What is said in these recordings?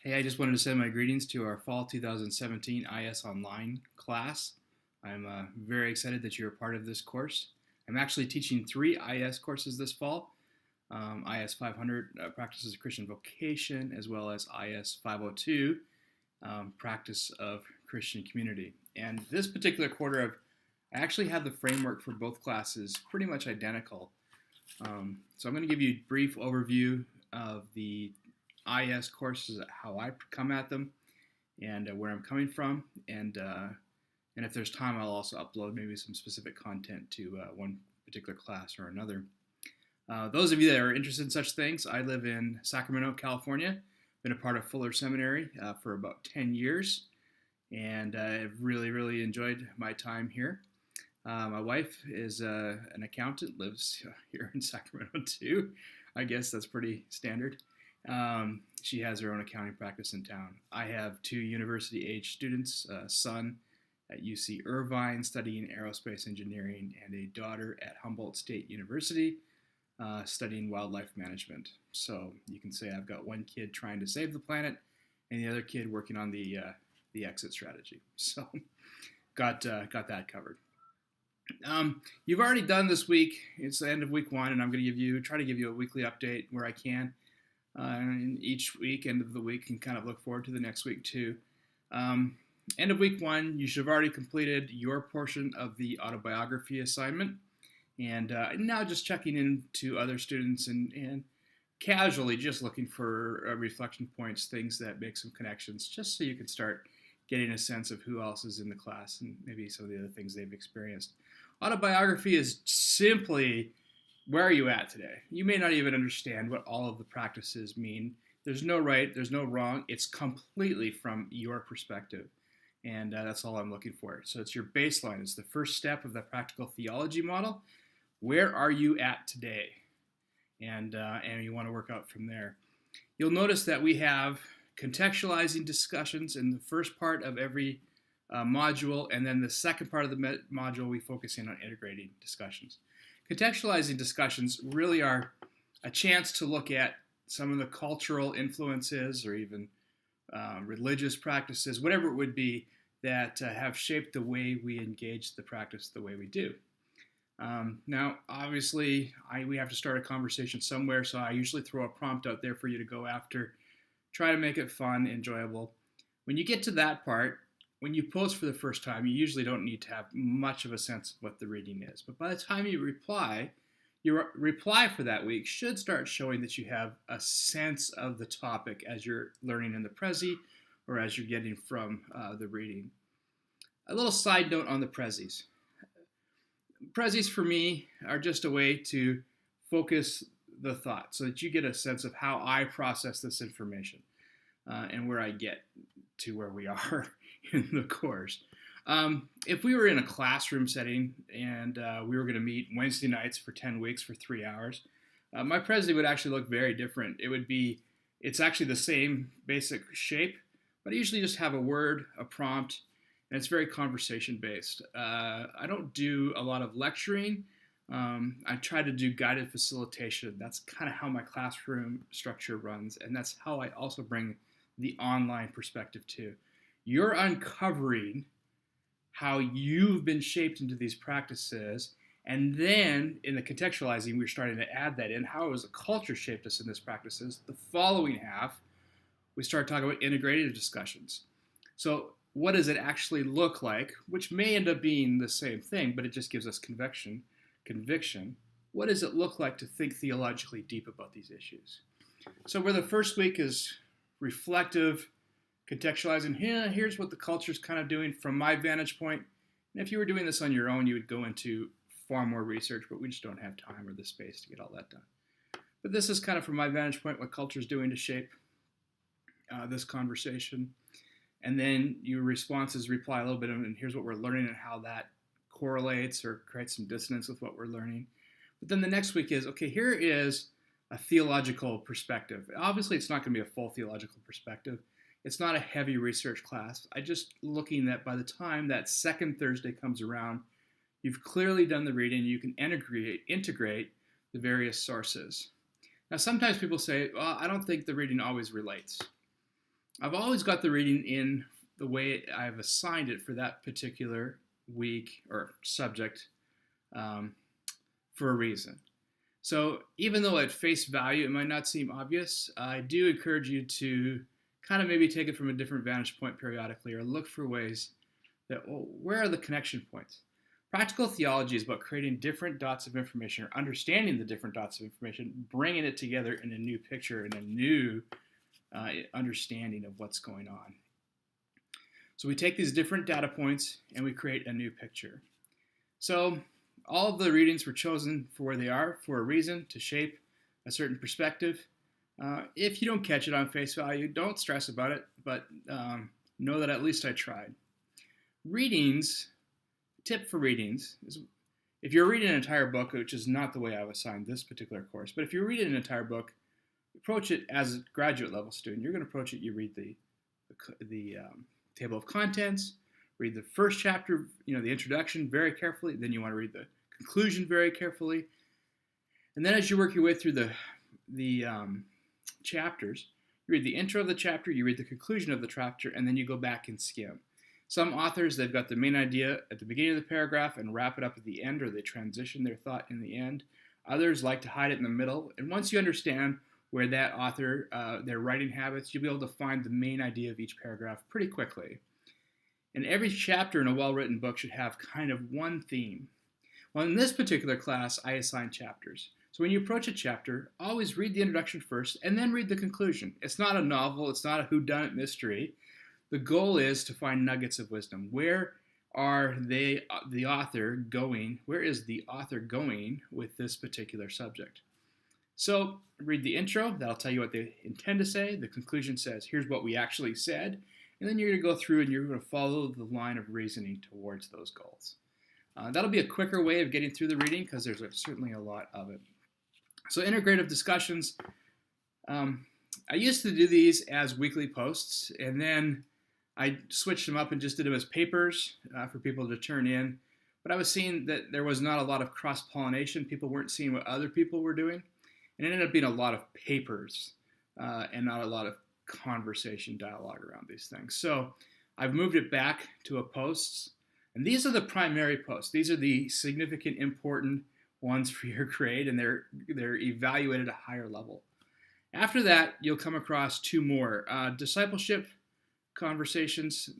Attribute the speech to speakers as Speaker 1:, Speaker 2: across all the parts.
Speaker 1: Hey, I just wanted to send my greetings to our fall 2017 IS Online class. I'm very excited that you're a part of this course. I'm actually teaching three IS courses this fall. IS 500, Practices of Christian Vocation, as well as IS 502, Practice of Christian Community. And this particular quarter, I actually have the framework for both classes pretty much identical. So I'm going to give you a brief overview of the IS courses, how I come at them, and where I'm coming from, and if there's time, I'll also upload maybe some specific content to one particular class or another. Those of you that are interested in such things, I live in Sacramento, California. Been a part of Fuller Seminary for about 10 years, and I've really enjoyed my time here. My wife is an accountant, lives here in Sacramento too. I guess that's pretty standard. She has her own accounting practice in town. I have two university-age students, a son at UC Irvine studying aerospace engineering, and a daughter at Humboldt State University studying wildlife management. So you can say I've got one kid trying to save the planet, and the other kid working on the exit strategy. So got that covered. You've already done this week. It's the end of week one, and I'm going to try to give you a weekly update where I can. And each week, end of the week, and kind of look forward to the next week too. End of week one, you should have already completed your portion of the autobiography assignment. And now just checking in to other students and casually just looking for reflection points, things that make some connections, just so you can start getting a sense of who else is in the class and maybe some of the other things they've experienced. Autobiography is simply, where are you at today? You may not even understand what all of the practices mean. There's no right, there's no wrong. It's completely from your perspective. And that's all I'm looking for. So it's your baseline. It's the first step of the practical theology model. Where are you at today? And you want to work out from there. You'll notice that we have contextualizing discussions in the first part of every module, and then the second part of the module we focus in on integrating discussions. Contextualizing discussions really are a chance to look at some of the cultural influences or even religious practices, whatever it would be, that have shaped the way we engage the practice the way we do. Now, obviously, we have to start a conversation somewhere, so I usually throw a prompt out there for you to go after. Try to make it fun, enjoyable. When you get to that part, when you post for the first time, you usually don't need to have much of a sense of what the reading is. But by the time you reply, your reply for that week should start showing that you have a sense of the topic as you're learning in the Prezi or as you're getting from the reading. A little side note on the Prezis. Prezis for me are just a way to focus the thought so that you get a sense of how I process this information and where I get to where we are in the course. If we were in a classroom setting and we were going to meet Wednesday nights for 10 weeks for 3 hours, my Prezi would actually look very different. It's actually the same basic shape, but I usually just have a word, a prompt, and it's very conversation based. I don't do a lot of lecturing. I try to do guided facilitation. That's kind of how my classroom structure runs, and that's how I also bring the online perspective too. You're uncovering how you've been shaped into these practices, and then in the contextualizing, we're starting to add that in. How has the culture shaped us in these practices? The following half, we start talking about integrative discussions. So what does it actually look like, which may end up being the same thing, but it just gives us conviction. What does it look like to think theologically deep about these issues? So where the first week is reflective, contextualizing, here's what the culture is kind of doing from my vantage point. And if you were doing this on your own, you would go into far more research, but we just don't have time or the space to get all that done. But this is kind of from my vantage point, what culture is doing to shape this conversation. And then your responses reply a little bit, and here's what we're learning and how that correlates or creates some dissonance with what we're learning. But then the next week is, okay, here is a theological perspective. Obviously, it's not going to be a full theological perspective. It's not a heavy research class. I just looking that by the time that second Thursday comes around, you've clearly done the reading. You can integrate the various sources. Now, sometimes people say, well, I don't think the reading always relates. I've always got the reading in the way I've assigned it for that particular week or subject um, for a reason. So even though at face value it might not seem obvious, I do encourage you to kind of maybe take it from a different vantage point periodically or look for ways that, well, where are the connection points? Practical theology is about creating different dots of information or understanding the different dots of information, bringing it together in a new picture and a new understanding of what's going on. So we take these different data points and we create a new picture. So all of the readings were chosen for where they are for a reason, to shape a certain perspective. If you don't catch it on face value, don't stress about it, but know that at least I tried. Readings, tip for readings, is if you're reading an entire book, which is not the way I've assigned this particular course, but if you're reading an entire book, approach it as a graduate level student. You're going to approach it, you read the table of contents, read the first chapter, the introduction very carefully, then you want to read the conclusion very carefully. And then as you work your way through the chapters, you read the intro of the chapter, you read the conclusion of the chapter, and then you go back and skim. Some authors, they've got the main idea at the beginning of the paragraph and wrap it up at the end, or they transition their thought in the end. Others like to hide it in the middle. And once you understand where that author, their writing habits, you'll be able to find the main idea of each paragraph pretty quickly. And every chapter in a well-written book should have kind of one theme. Well, in this particular class, I assign chapters. So when you approach a chapter, always read the introduction first and then read the conclusion. It's not a novel. It's not a whodunit mystery. The goal is to find nuggets of wisdom. Where are the author going? Where is the author going with this particular subject? So read the intro. That'll tell you what they intend to say. The conclusion says, here's what we actually said. And then you're going to go through and you're going to follow the line of reasoning towards those goals. That'll be a quicker way of getting through the reading because there's certainly a lot of it. So integrative discussions. I used to do these as weekly posts, and then I switched them up and just did them as papers for people to turn in. But I was seeing that there was not a lot of cross-pollination. People weren't seeing what other people were doing. And it ended up being a lot of papers and not a lot of conversation, dialogue around these things. So I've moved it back to a posts. And these are the primary posts. These are the significant, important ones for your grade, and they're evaluated at a higher level. After that, you'll come across two more. Discipleship conversations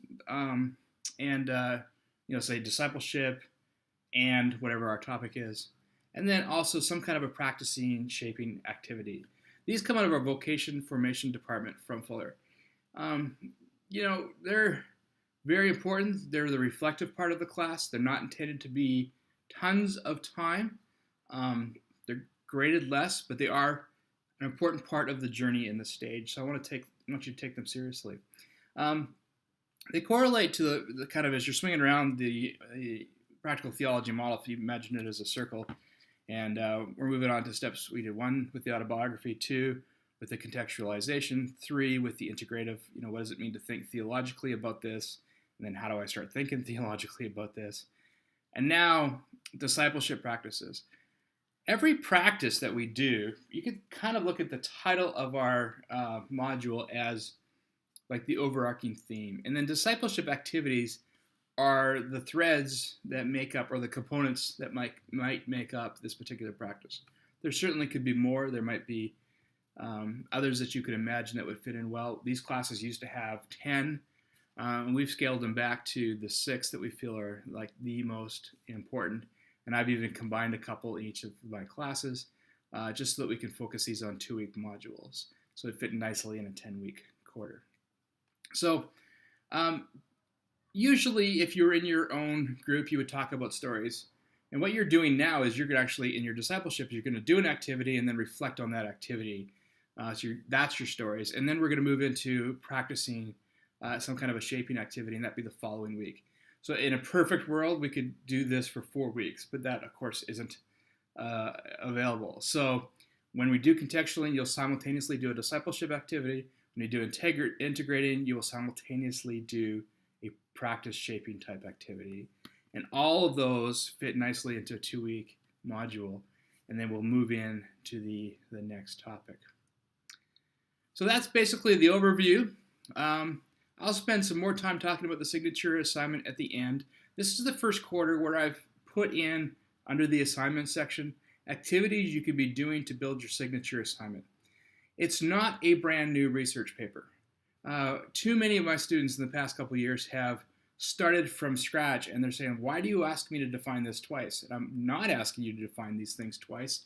Speaker 1: say discipleship and whatever our topic is. And then also some kind of a practicing shaping activity. These come out of our vocation formation department from Fuller. They're very important. They're the reflective part of the class. They're not intended to be tons of time. They're graded less, but they are an important part of the journey in the stage. So I want you to take them seriously. They correlate to the kind of, as you're swinging around the practical theology model, if you imagine it as a circle. And we're moving on to steps. We did 1 with the autobiography, 2 with the contextualization, 3 with the integrative, what does it mean to think theologically about this? And then how do I start thinking theologically about this? And now, discipleship practices. Every practice that we do, you could kind of look at the title of our module as like the overarching theme. And then discipleship activities are the threads that make up, or the components that might make up this particular practice. There certainly could be more. There might be others that you could imagine that would fit in well. These classes used to have 10, and we've scaled them back to the 6 that we feel are like the most important. And I've even combined a couple in each of my classes just so that we can focus these on 2-week modules. So it fit nicely in a 10-week quarter. So usually if you're in your own group, you would talk about stories. And what you're doing now is you're going to actually, in your discipleship, you're going to do an activity and then reflect on that activity. So that's your stories. And then we're going to move into practicing some kind of a shaping activity, and that'd be the following week. So in a perfect world, we could do this for 4 weeks, but that, of course, isn't available. So when we do contextualing, you'll simultaneously do a discipleship activity. When you do integrating, you will simultaneously do a practice shaping type activity. And all of those fit nicely into a 2-week module, and then we'll move in to the next topic. So that's basically the overview. Um, I'll spend some more time talking about the signature assignment at the end. This is the first quarter where I've put in, under the assignment section, activities you could be doing to build your signature assignment. It's not a brand new research paper. Too many of my students in the past couple of years have started from scratch, and they're saying, why do you ask me to define this twice? And I'm not asking you to define these things twice.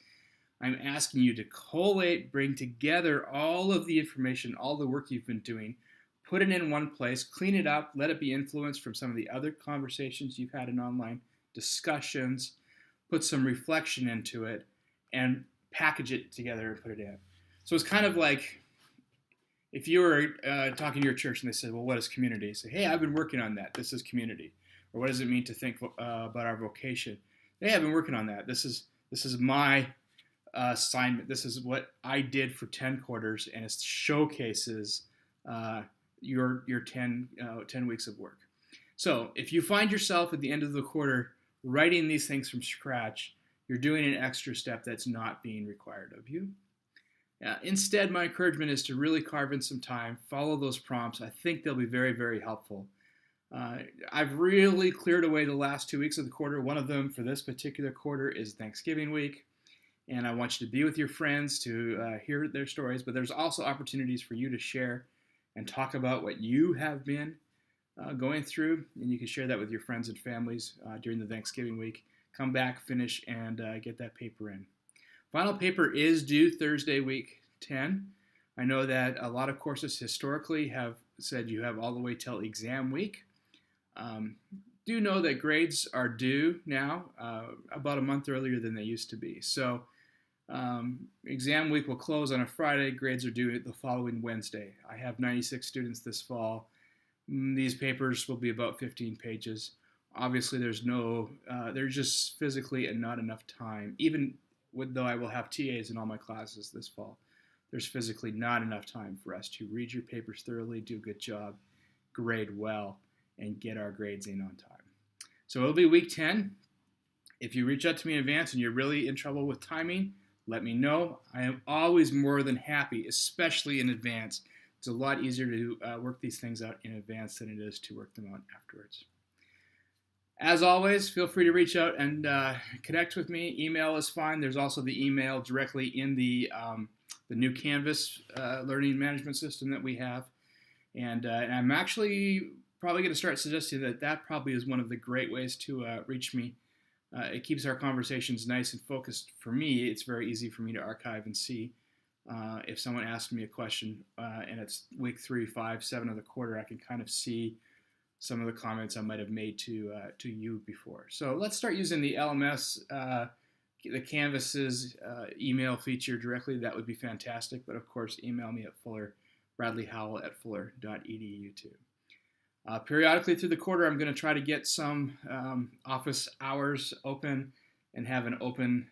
Speaker 1: I'm asking you to collate, bring together all of the information, all the work you've been doing, put it in one place, clean it up, let it be influenced from some of the other conversations you've had in online discussions, put some reflection into it, and package it together and put it in. So it's kind of like if you were talking to your church and they said, well, what is community? Say, hey, I've been working on that. This is community. Or what does it mean to think about our vocation? Hey, I've been working on that. This is my assignment. This is what I did for 10 quarters, and it showcases your 10 weeks of work. So if you find yourself at the end of the quarter writing these things from scratch, you're doing an extra step that's not being required of you. Instead, my encouragement is to really carve in some time, follow those prompts. I think they'll be very, very helpful. I've really cleared away the last 2 weeks of the quarter. One of them for this particular quarter is Thanksgiving week. And I want you to be with your friends to hear their stories. But there's also opportunities for you to share and talk about what you have been going through. And you can share that with your friends and families during the Thanksgiving week. Come back, finish, and get that paper in. Final paper is due Thursday, week 10. I know that a lot of courses historically have said you have all the way till exam week. Do know that grades are due now about a month earlier than they used to be. So exam week will close on a Friday. Grades are due the following Wednesday. I have 96 students this fall. These papers will be about 15 pages. Obviously, there's just physically and not enough time, even though I will have TAs in all my classes this fall. There's physically not enough time for us to read your papers thoroughly, do a good job, grade well, and get our grades in on time. So it'll be week 10. If you reach out to me in advance and you're really in trouble with timing, let me know. I am always more than happy, especially in advance. It's a lot easier to work these things out in advance than it is to work them out afterwards. As always, feel free to reach out and connect with me. Email is fine. There's also the email directly in the new Canvas learning management system that we have. And I'm actually probably going to start suggesting that probably is one of the great ways to reach me. It keeps our conversations nice and focused. For me, it's very easy for me to archive and see. If someone asks me a question and it's week 3, 5, 7 of the quarter, I can kind of see some of the comments I might have made to you before. So let's start using the LMS, the Canvas's email feature directly. That would be fantastic. But of course, email me at bradleyhowell@fuller.edu too. Periodically through the quarter, I'm going to try to get some office hours open and have an open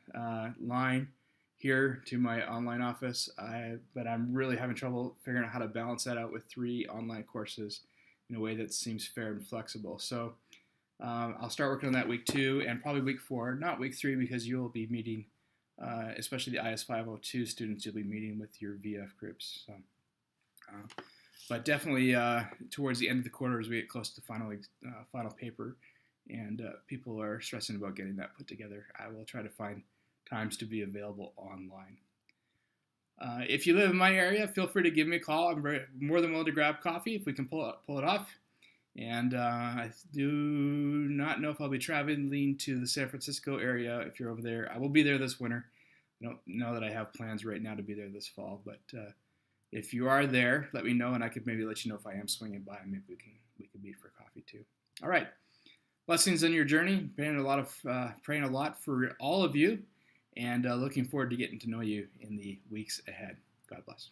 Speaker 1: line here to my online office. But I'm really having trouble figuring out how to balance that out with 3 online courses in a way that seems fair and flexible. So I'll start working on that week 2 and probably week 4, not week 3 because you'll be meeting, especially the IS 502 students, you'll be meeting with your VF groups. So, but definitely towards the end of the quarter as we get close to final paper and people are stressing about getting that put together, I will try to find times to be available online. If you live in my area, feel free to give me a call. I'm more than willing to grab coffee if we can pull it off. And I do not know if I'll be traveling to the San Francisco area if you're over there. I will be there this winter. I don't know that I have plans right now to be there this fall, but if you are there, let me know, and I could maybe let you know if I am swinging by. Maybe we can meet for coffee too. All right. Blessings on your journey. Praying a lot for all of you. And looking forward to getting to know you in the weeks ahead. God bless.